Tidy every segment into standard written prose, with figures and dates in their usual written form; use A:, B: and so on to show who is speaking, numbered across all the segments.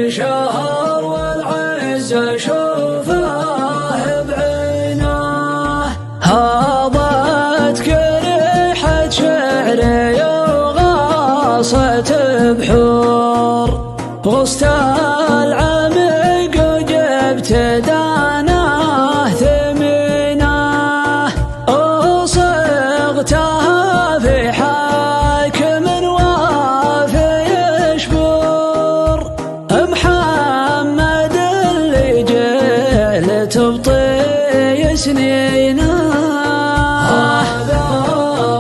A: شهر والعز شوفه بعينه، هاضت كريحة شعري وغاصت بحور، غصت العمق وجبت دانه ثمينه، وصغتها في حاكم وافي يشبر، محمد اللي جهل تبطي سنينه. هذا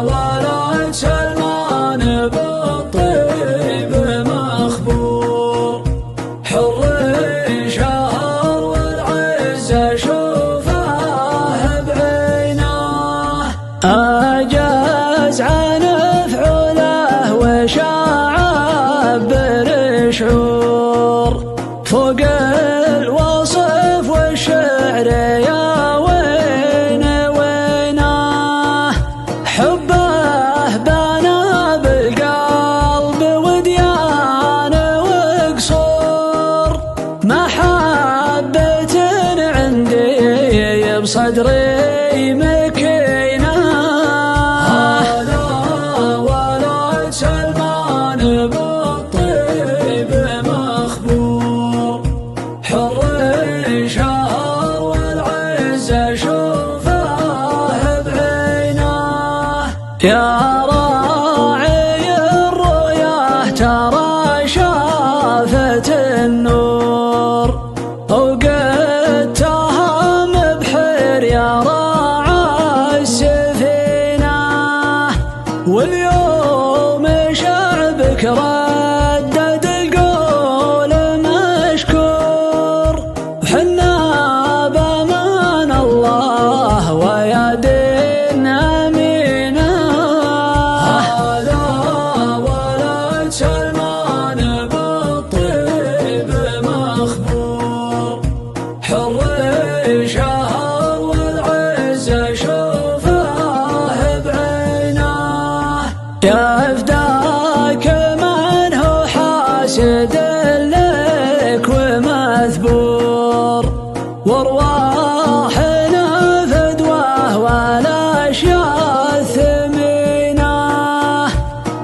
A: ولد سلمان بالطيب مخبور، حر شهر والعز شوفه بعينه، أجاز عن فعله وشعب شعور، فوق الوصف والشعر يا وين وينه، حبه بنى بالقلب وديانه وقصور، محبة عندي بصدري مكينه. هذا ولد سلمان بالطيب مخبور، حر شهر والعز شوفه بعينه، يا راعي الرؤيا ترى شافت النور، وقد تهم بحر يا راعى السفينه، واليوم شعبك ردد القول مشكور، وحنا بامان الله ويدين امينه. هذا ولد سلمان بالطيب مخبور، حر شهر والعز شوفه بعينه، يا فداك من هو حاسد لك ومثبور، وارواحنا فدوه والاشياء الثمينه،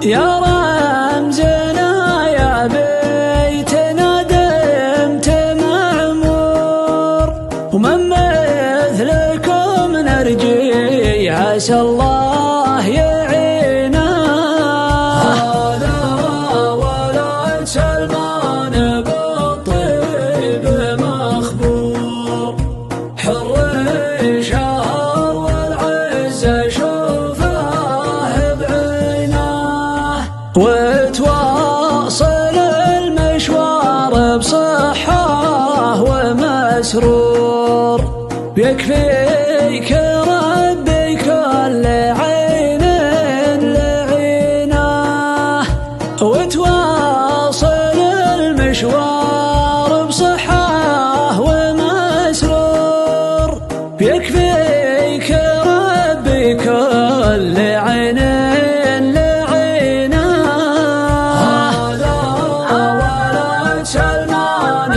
A: يا رمزنا يا بيتنا دمت معمور، ومن مثلكم نرجي عسى الله يعينه. هذا ولد سلمان بالطيب مخبور، حر شهر والعز شوفه بعينه، وتواصل المشوار بصحة ومسرور، يكفيك ربي كل عين لعينه، وتواصل المشوار بصحة ومسرور، يكفيك ربي كل عين لعينه. هذا ولد سلمان